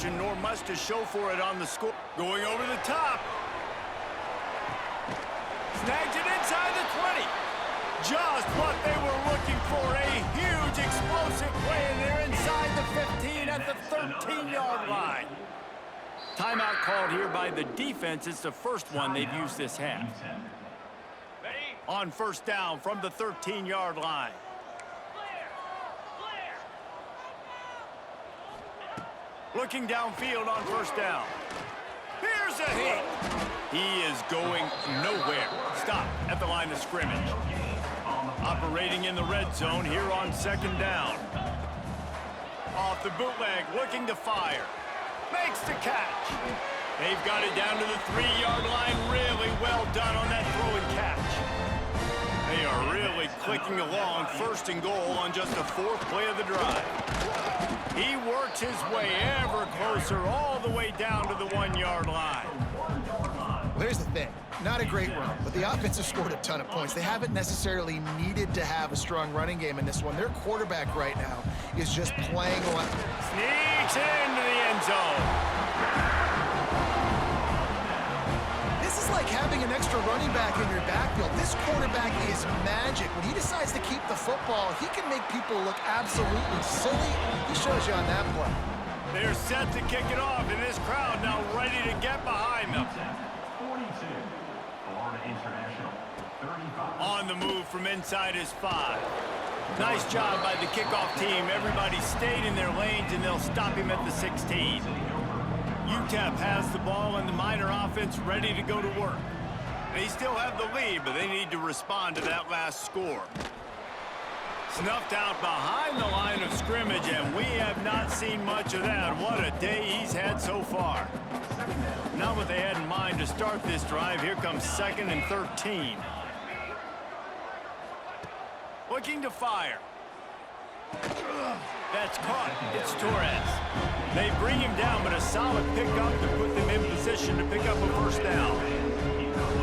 nor much to show for it on the score. Going over the top. Snagged it inside the 20. Just what they were looking for. A huge explosive play, and they're inside the 15 at the 13-yard line. Timeout called here by the defense. It's the first one they've used this half. On first down from the 13-yard line. Looking downfield on first down. Here's a hit. He is going nowhere. Stop at the line of scrimmage. Operating in the red zone here on second down. Off the bootleg, looking to fire. Makes the catch. They've got it down to the 3-yard line. Really well done on that throw and catch. They are really clicking along. First and goal on just the 4th play of the drive. He works his way ever closer all the way down to the 1-yard line. Well, here's the thing. Not a great run, but the offense has scored a ton of points. They haven't necessarily needed to have a strong running game in this one. Their quarterback right now is just playing away. Sneaks into the end zone. This is like having an extra running back in your backfield. This quarterback is magic. When he decides to keep the football, he can make people look absolutely silly. He shows you on that play. They're set to kick it off, and this crowd now ready to get behind them. 42, Florida International, 35. On the move from inside his 5. Nice job by the kickoff team. Everybody stayed in their lanes, and they'll stop him at the 16. UTEP has the ball, and the Miner offense ready to go to work. They still have the lead, but they need to respond to that last score. Snuffed out behind the line of scrimmage, and we have not seen much of that. What a day he's had so far. Not what they had in mind to start this drive. Here comes 2nd and 13. Looking to fire. That's caught. It's Torres. They bring him down, but a solid pickup to put them in position to pick up a first down.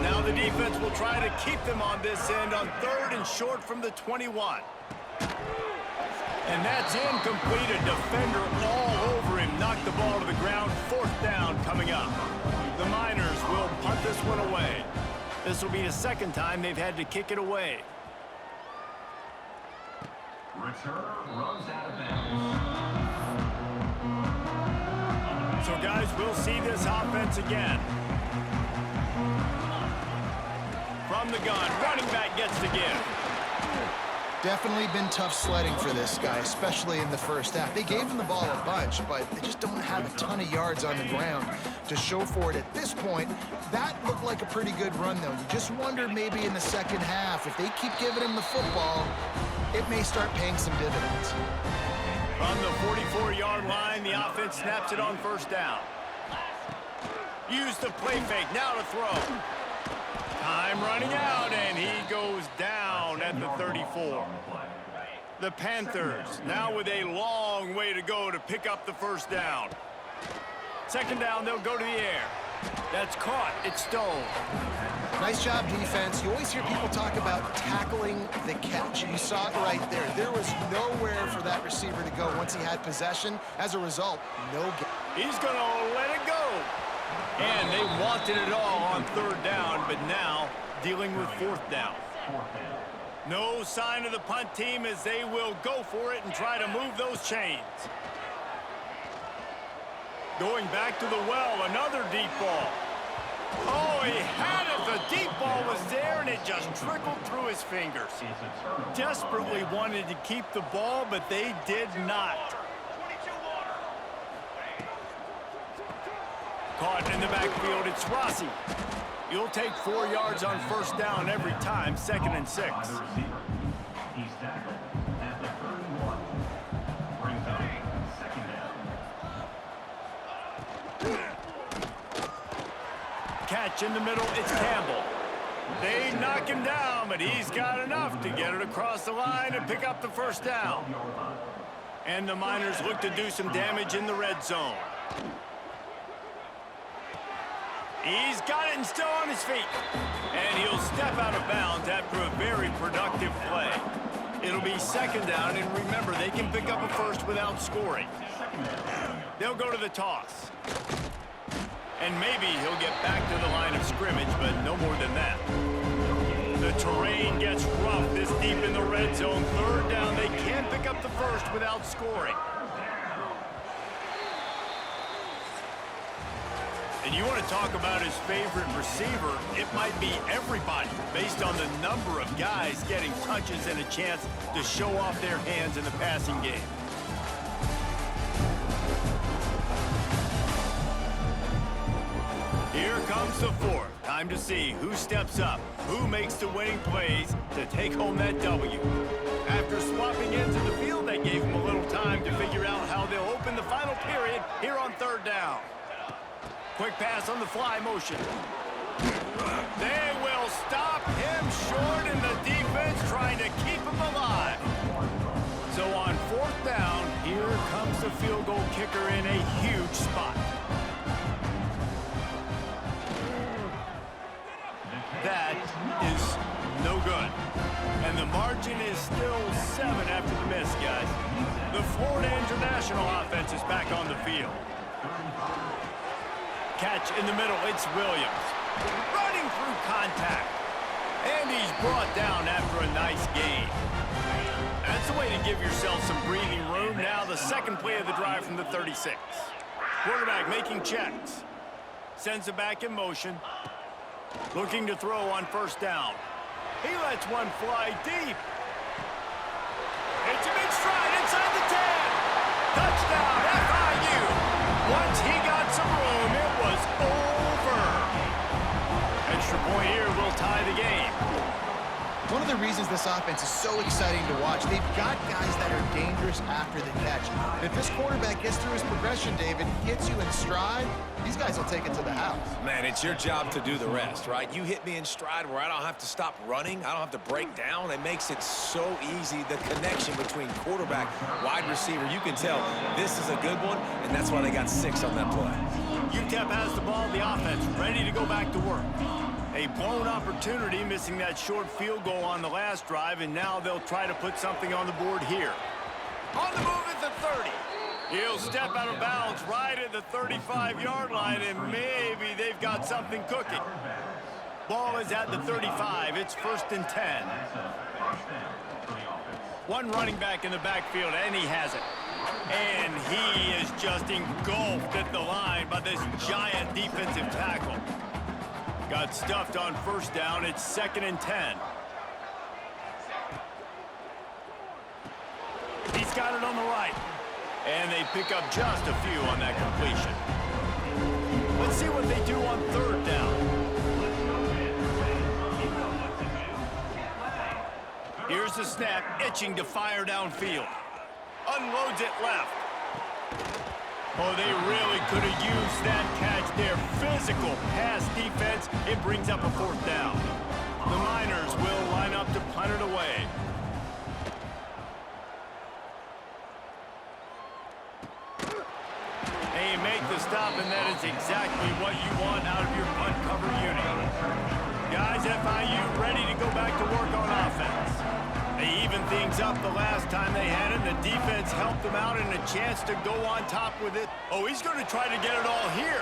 Now the defense will try to keep them on this end on 3rd and short from the 21. And that's incomplete. A defender all over him. Knocked the ball to the ground. 4th down coming up. The Miners will punt this one away. This will be the 2nd time they've had to kick it away. Return runs out of bounds. So, guys, we'll see this offense again. From the gun, running back gets the give. Definitely been tough sledding for this guy, especially in the first half. They gave him the ball a bunch, but they just don't have a ton of yards on the ground to show for it at this point. That looked like a pretty good run, though. You just wonder maybe in the second half, if they keep giving him the football, it may start paying some dividends. From the 44-yard line, the offense snaps it on first down. Use the play fake, now to throw. Time running out, and he goes down at the 34. The Panthers now with a long way to go to pick up the first down. 2nd down, they'll go to the air. That's caught. It's Stone. Nice job, defense. You always hear people talk about tackling the catch. You saw it right there. There was nowhere for that receiver to go once he had possession. As a result, no gain. He's going to let it go. And they wanted it all on 3rd down, but now dealing with 4th down. No sign of the punt team as they will go for it and try to move those chains. Going back to the well, another deep ball. Oh, he had it. The deep ball was there, and it just trickled through his fingers. Desperately wanted to keep the ball, but they did not. Caught in the backfield, it's Rossi. You'll take 4 yards on first down every time, 2nd and 6. He's tackled at the 31. Brings up 2nd down. Catch in the middle, it's Campbell. They knock him down, but he's got enough to get it across the line and pick up the first down. And the Miners look to do some damage in the red zone. He's got it and still on his feet. And he'll step out of bounds after a very productive play. It'll be 2nd down, and remember, they can pick up a first without scoring. 2nd down. They'll go to the toss. And maybe he'll get back to the line of scrimmage, but no more than that. The terrain gets rough this deep in the red zone. Third down, they can't pick up the first without scoring. And you want to talk about his favorite receiver, it might be everybody, based on the number of guys getting touches and a chance to show off their hands in the passing game. Here comes the fourth. Time to see who steps up, who makes the winning plays to take home that W. After swapping ends of the field, they gave him a little time to figure out how they'll open the final period here on third down. Quick pass on the fly motion. They will stop him short, and the defense trying to keep him alive. So on fourth down, here comes the field goal kicker in a huge spot. That is no good. And the margin is still 7 after the miss, guys. The Florida International offense is back on the field. Catch in the middle, it's Williams. Running through contact. And he's brought down after a nice gain. That's the way to give yourself some breathing room. Now the second play of the drive from the 36. Quarterback making checks. Sends it back in motion. Looking to throw on first down. He lets one fly deep. It's him in stride inside the 10. Touchdown, FIU. Once he got some room, it was over. Extra point here will tie the game. One of the reasons this offense is so exciting to watch, they've got guys that are dangerous after the catch. And if this quarterback gets through his progression, David, hits you in stride, these guys will take it to the house. Man, it's your job to do the rest, right? You hit me in stride where I don't have to stop running. I don't have to break down. It makes it so easy, the connection between quarterback, wide receiver. You can tell this is a good one, and that's why they got 6 on that play. UTEP has the ball, the offense ready to go back to work. A blown opportunity, missing that short field goal on the last drive, and now they'll try to put something on the board here. On the move at the 30. He'll step out of bounds right at the 35-yard line, and maybe they've got something cooking. Ball is at the 35. It's 1st and 10. One running back in the backfield, and he has it. And he is just engulfed at the line by this giant defensive tackle. Got stuffed on first down. It's 2nd and 10. He's got it on the right. And they pick up just a few on that completion. Let's see what they do on third down. Here's the snap, itching to fire downfield. Unloads it left. Oh, they really could have used that catch there. Physical pass defense. It brings up a 4th down. The Miners will line up to punt it away. They make the stop, and that is exactly what you want out of your punt cover unit. Guys, FIU ready to go back to work on offense. They evened things up the last time they had it. The defense helped them out and a chance to go on top with it. Oh, he's going to try to get it all here.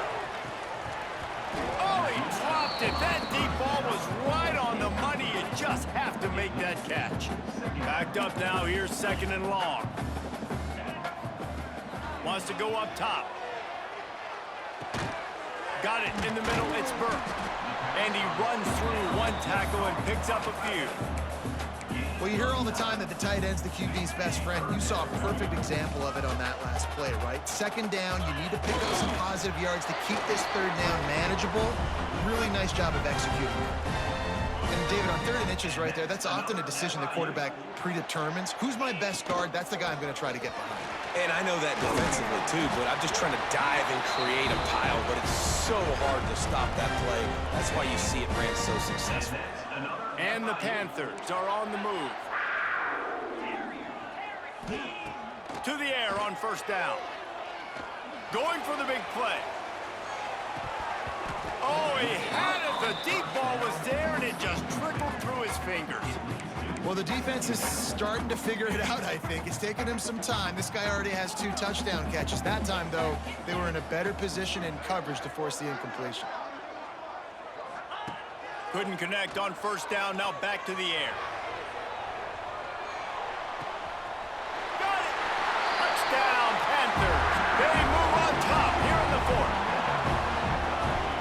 Oh, he dropped it. That deep ball was right on the money. You just have to make that catch. Backed up now. Here's 2nd and long. Wants to go up top. Got it in the middle. It's Burke. And he runs through one tackle and picks up a few. Well, you hear all the time that the tight end's the QB's best friend. You saw a perfect example of it on that last play, right? 2nd down, you need to pick up some positive yards to keep this 3rd down manageable. Really nice job of executing it. And David, on 3rd and inches right there, that's often a decision the quarterback predetermines. Who's my best guard? That's the guy I'm going to try to get behind. And I know that defensively, too, but I'm just trying to dive and create a pile, but it's so hard to stop that play. That's why you see it ran so successful. And the Panthers are on the move. To the air on first down. Going for the big play. Oh, he had it. The deep ball was there, and it just trickled through his fingers. Well, the defense is starting to figure it out, I think. It's taken him some time. This guy already has 2 touchdown catches. That time, though, they were in a better position in coverage to force the incompletion. Couldn't connect on first down. Now back to the air. Got it! Touchdown, Panthers. They move on top here in the 4th.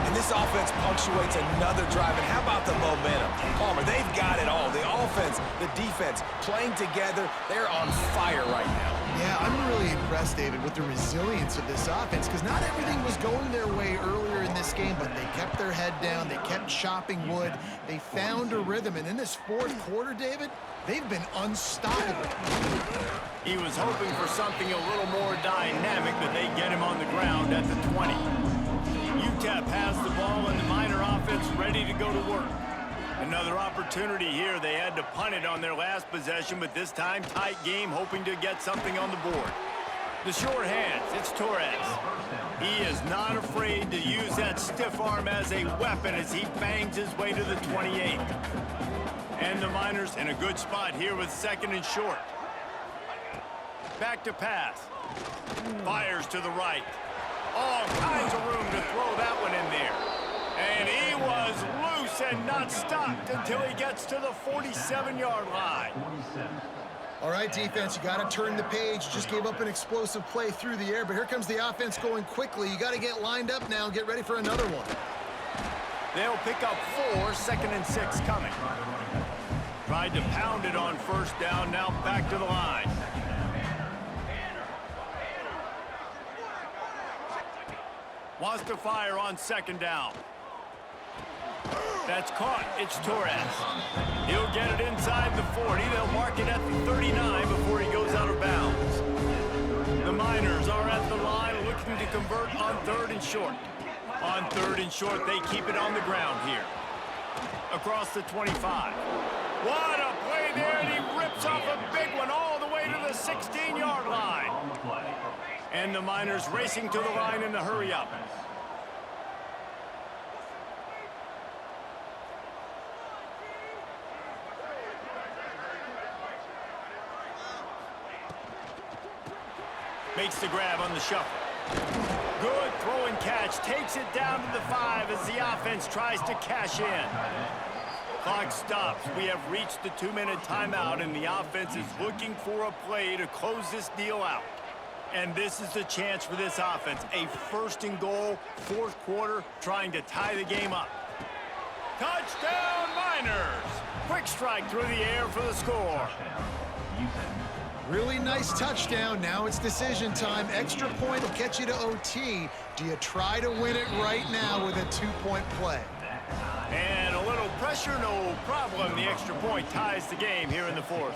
And this offense punctuates another drive. And how about the momentum? Palmer, they've got it all. The offense, the defense, playing together. They're on fire right now. Yeah, I'm really impressed, David, with the resilience of this offense, because not everything was going their way earlier in this game, but they kept their head down. They kept chopping wood. They found a rhythm. And in this 4th quarter, David, they've been unstoppable. He was hoping for something a little more dynamic, but they get him on the ground at the 20. UTEP has the ball and the Miner offense ready to go to work. Another opportunity here. They had to punt it on their last possession, but this time tight game, hoping to get something on the board. The short hands, it's Torres. He is not afraid to use that stiff arm as a weapon as he bangs his way to the 28. And the Miners in a good spot here with 2nd and short. Back to pass. Fires to the right. All kinds of room to throw that one in there. And he was loose and not stopped until he gets to the 47-yard line. All right, defense, you got to turn the page. Just gave up an explosive play through the air, but here comes the offense going quickly. You got to get lined up now and get ready for another one. They'll pick up 4, 2nd and 6 coming. Tried to pound it on first down, now back to the line. Wants to fire on 2nd down. That's caught. It's Torres. He'll get it inside the 40. They'll mark it at the 39 before he goes out of bounds. The Miners are at the line looking to convert on 3rd and short. On 3rd and short, they keep it on the ground here. Across the 25. What a play there, and he rips off a big one all the way to the 16-yard line. And the Miners racing to the line in the hurry up. Makes the grab on the shuffle. Good throw and catch. Takes it down to the 5 as the offense tries to cash in. Clock stops. We have reached the 2-minute timeout, and the offense is looking for a play to close this deal out. And this is the chance for this offense. A 1st and goal, 4th quarter, trying to tie the game up. Touchdown, Miners! Quick strike through the air for the score. Really nice touchdown. Now it's decision time. Extra point will get you to OT. Do you try to win it right now with a 2-point play? And a little pressure, no problem. The extra point ties the game here in the 4th.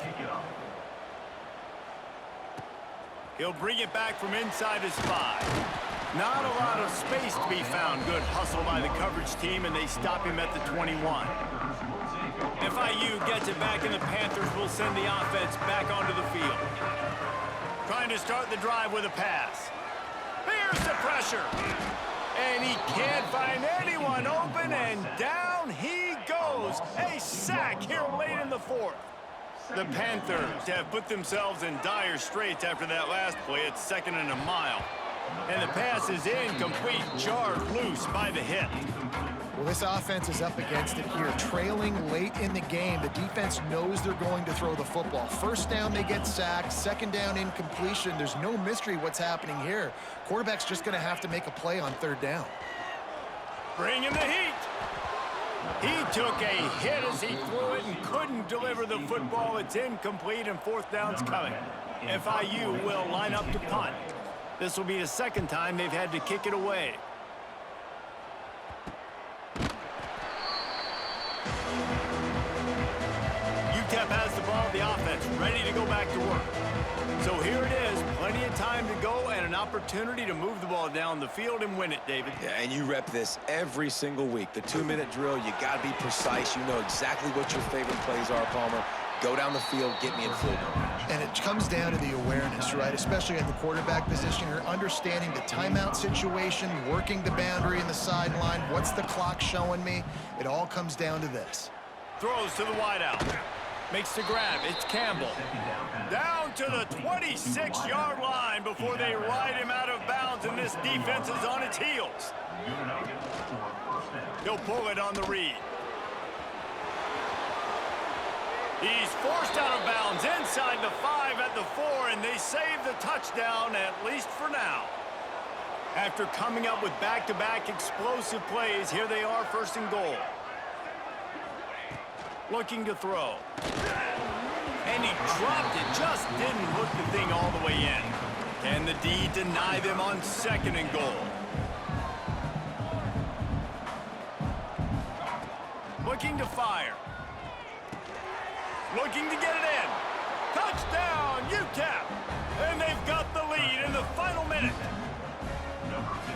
He'll bring it back from inside his 5. Not a lot of space to be found. Good hustle by the coverage team, and they stop him at the 21. FIU gets it back, and the Panthers will send the offense back onto the field. Trying to start the drive with a pass. Here's the pressure. And he can't find anyone open, and down he goes. A sack here late in the 4th. The Panthers have put themselves in dire straits after that last play. It's 2nd and a mile. And the pass is incomplete, jarred loose by the hit. Well, this offense is up against it here. Trailing late in the game, the defense knows they're going to throw the football. 1st down, they get sacked. 2nd down, incompletion. There's no mystery what's happening here. Quarterback's just going to have to make a play on 3rd down. Bringing the heat. He took a hit as he threw it and couldn't deliver the football. It's incomplete, and 4th down's coming. FIU will line up to punt. This will be the 2nd time they've had to kick it away. UTEP has the ball, the offense ready to go back to work. So here it is, plenty of time to go and an opportunity to move the ball down the field and win it, David. Yeah, and you rep this every single week. The 2-minute drill, you got to be precise. You know exactly what your favorite plays are, Palmer. Go down the field, get me in field goal. And it comes down to the awareness, right? Especially at the quarterback position. You're understanding the timeout situation, working the boundary in the sideline. What's the clock showing me? It all comes down to this. Throws to the wideout. Makes the grab. It's Campbell. Down to the 26-yard line before they ride him out of bounds, and this defense is on its heels. He'll pull it on the read. He's forced out of bounds inside the 5 at the 4, and they save the touchdown, at least for now. After coming up with back-to-back explosive plays, here they are, first and goal. Looking to throw. And he dropped it, just didn't hook the thing all the way in. Can the D deny them on second and goal? Looking to fire. Looking to get it in. Touchdown, UTEP! And they've got the lead in the final minute.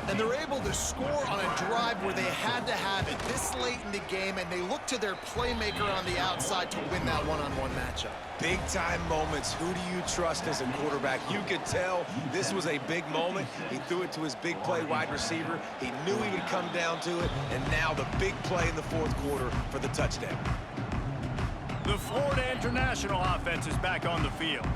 And they're able to score on a drive where they had to have it this late in the game, and they look to their playmaker on the outside to win that one-on-one matchup. Big-time moments. Who do you trust as a quarterback? You could tell this was a big moment. He threw it to his big play wide receiver. He knew he would come down to it, and now the big play in the fourth quarter for the touchdown. The Florida International offense is back on the field.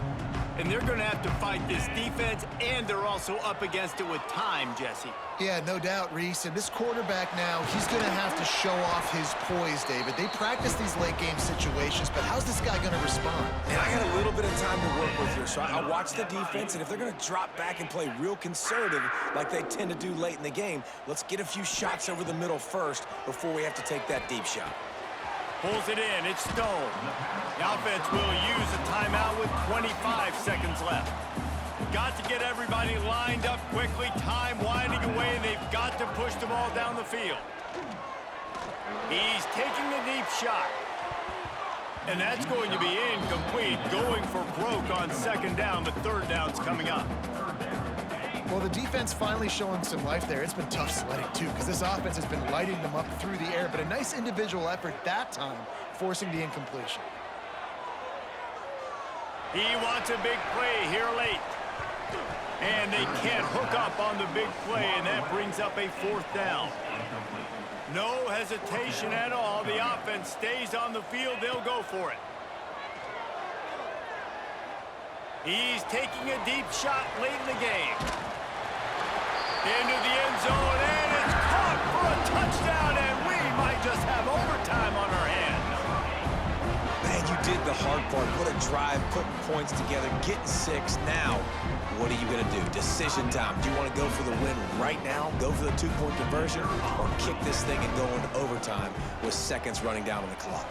And they're going to have to fight this defense, and they're also up against it with time, Jesse. Yeah, no doubt, Reese. And this quarterback now, he's going to have to show off his poise, David. They practice these late-game situations, but how's this guy going to respond? And I got a little bit of time to work with here, so I'll watch the defense, and if they're going to drop back and play real conservative like they tend to do late in the game, let's get a few shots over the middle first before we have to take that deep shot. Pulls it in. It's Stone. The offense will use a timeout with 25 seconds left. Got to get everybody lined up quickly. Time winding away, and they've got to push the ball down the field. He's taking the deep shot. And that's going to be incomplete. Going for broke on second down, but third down's coming up. Well, the defense finally showing some life there. It's been tough sledding, too, because this offense has been lighting them up through the air, but a nice individual effort that time, forcing the incompletion. He wants a big play here late. And they can't hook up on the big play, and that brings up a fourth down. No hesitation at all. The offense stays on the field. They'll go for it. He's taking a deep shot late in the game. Into the end zone, and it's caught for a touchdown, and we might just have overtime on our hands. Man, you did the hard part. What a drive, putting points together, getting 6. Now, what are you going to do? Decision time. Do you want to go for the win right now, go for the 2-point conversion, or kick this thing and go into overtime with seconds running down on the clock?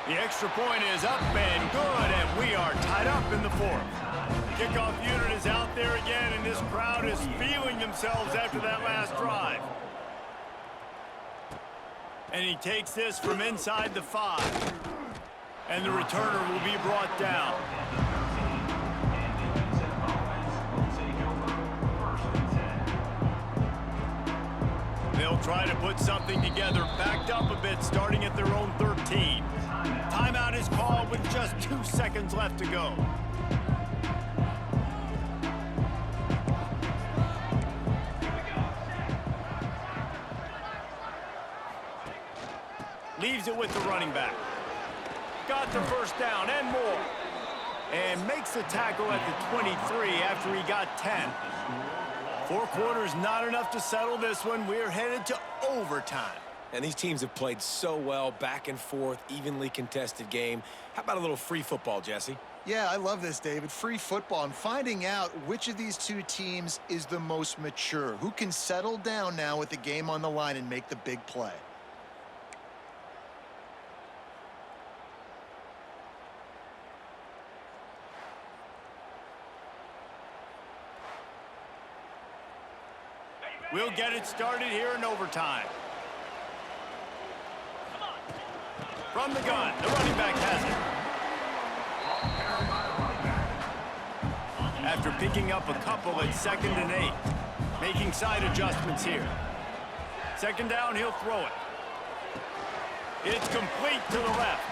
The extra point is up and good, and we are tied up in the fourth. Kickoff unit is out there again, and this crowd is feeling themselves after that last drive. And he takes this from inside the 5. And the returner will be brought down. They'll try to put something together, backed up a bit, starting at their own 13. Timeout is called with just 2 seconds left to go. Leaves it with the running back. Got the first down and more. And makes the tackle at the 23 after he got 10. 4 quarters not enough to settle this one. We're headed to overtime. And these teams have played so well, back and forth, evenly contested game. How about a little free football, Jesse? Yeah, I love this, David. Free football and finding out which of these two teams is the most mature, who can settle down now with the game on the line and make the big play. We'll get it started here in overtime. From the gun, the running back has it. After picking up a couple at 2nd and 8, making side adjustments here. 2nd down, he'll throw it. It's complete to the left.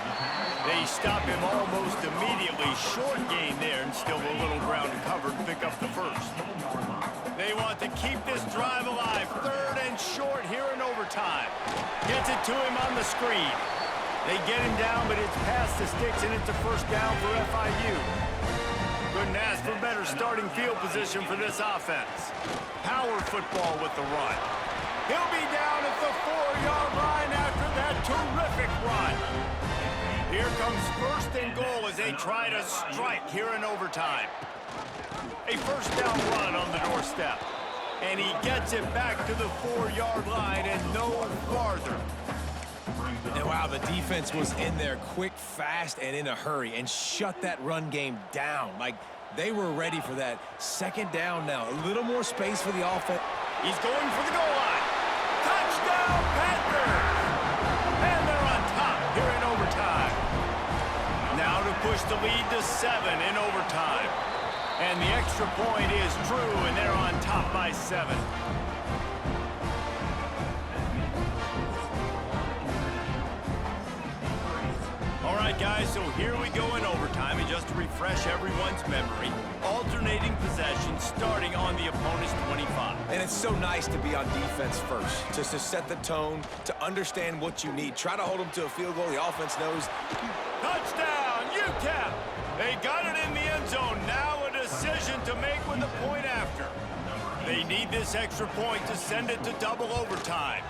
They stop him almost immediately. Short gain there, and still a little ground to cover to pick up the first. They want to keep this drive alive. 3rd and short here in overtime. Gets it to him on the screen. They get him down, but it's past the sticks, and it's a first down for FIU. Couldn't ask for better starting field position for this offense. Power football with the run. He'll be down at the 4-yard line after that terrific run. Here comes first and goal as they try to strike here in overtime. A first down run on the doorstep. And he gets it back to the 4-yard line and no farther. And wow, the defense was in there quick, fast, and in a hurry and shut that run game down. Like, they were ready for that. Second down now. A little more space for the offense. He's going for the goal line. Touchdown, Panthers! And they're on top here in overtime. Now to push the lead to 7 in overtime. And the extra point is true, and they're on top by 7. All right, guys, so here we go in overtime, and just to refresh everyone's memory, alternating possession starting on the opponent's 25. And it's so nice to be on defense first, just to set the tone, to understand what you need. Try to hold them to a field goal. The offense knows. Touchdown, UTEP! They got it in the end zone. Now a decision to make with the point after. They need this extra point to send it to double overtime.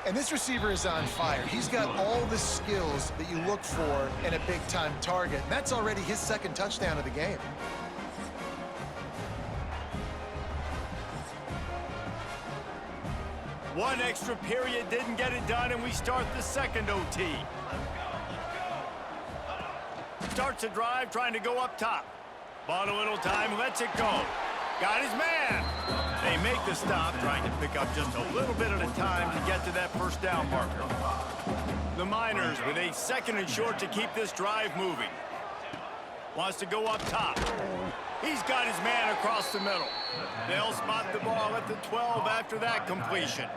And this receiver is on fire. He's got all the skills that you look for in a big-time target. And that's already his second touchdown of the game. One extra period didn't get it done, and we start the second OT. Starts a drive, trying to go up top. Bought a little time, lets it go. Got his man. They make the stop, trying to pick up just a little bit at a time to get to that first down marker. The Miners with a second and short to keep this drive moving. Wants to go up top. He's got his man across the middle. They'll spot the ball at the 12 after that completion.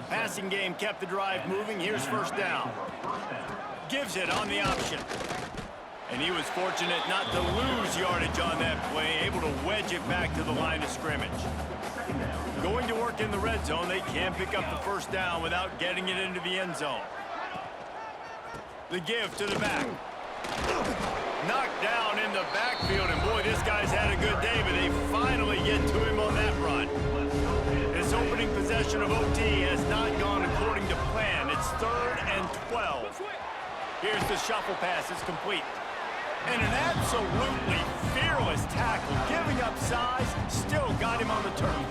Passing game kept the drive moving. Here's first down. Gives it on the option. And he was fortunate not to lose yardage on that play, able to wedge it back to the line of scrimmage. Going to work in the red zone, they can pick up the first down without getting it into the end zone. The give to the back. Knocked down in the backfield, and boy, this guy's had a good day, but they finally get to him on that run. This opening possession of OT has not gone according to plan. It's 3rd and 12. Here's the shuffle pass. It's complete. And an absolutely fearless tackle, giving up size, still got him on the turf.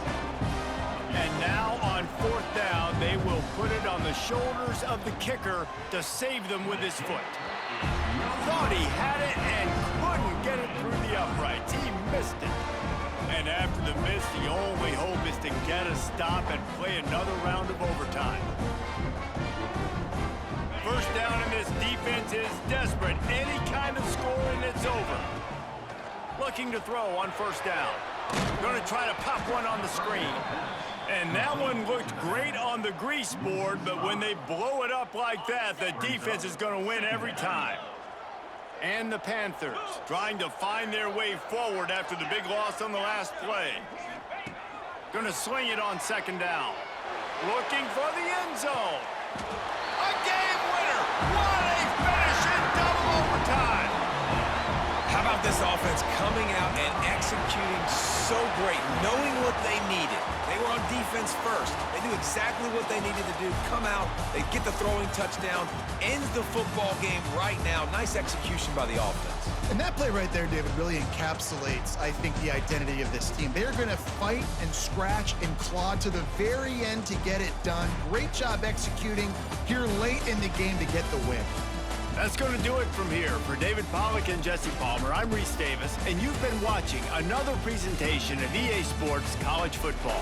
And now on 4th down, they will put it on the shoulders of the kicker to save them with his foot. Thought he had it and couldn't get it through the uprights. He missed it. And after the miss, the only hope is to get a stop and play another round of overtime. First down, and this defense is desperate. Any kind of score and it's over. Looking to throw on first down. Going to try to pop one on the screen. And that one looked great on the grease board, but when they blow it up like that, the defense is going to win every time. And the Panthers trying to find their way forward after the big loss on the last play. Going to sling it on second down. Looking for the end zone. A game winner. What a finish in double overtime. How about this offense coming out and executing so great, knowing what they needed. They were on defense first. They knew exactly what they needed to do. Come out, they get the throwing touchdown, ends the football game right now. Nice execution by the offense. And that play right there, David, really encapsulates, I think, the identity of this team. They're going to fight and scratch and claw to the very end to get it done. Great job executing here late in the game to get the win. That's going to do it from here. For David Pollack and Jesse Palmer, I'm Reese Davis, and you've been watching another presentation of EA Sports College Football.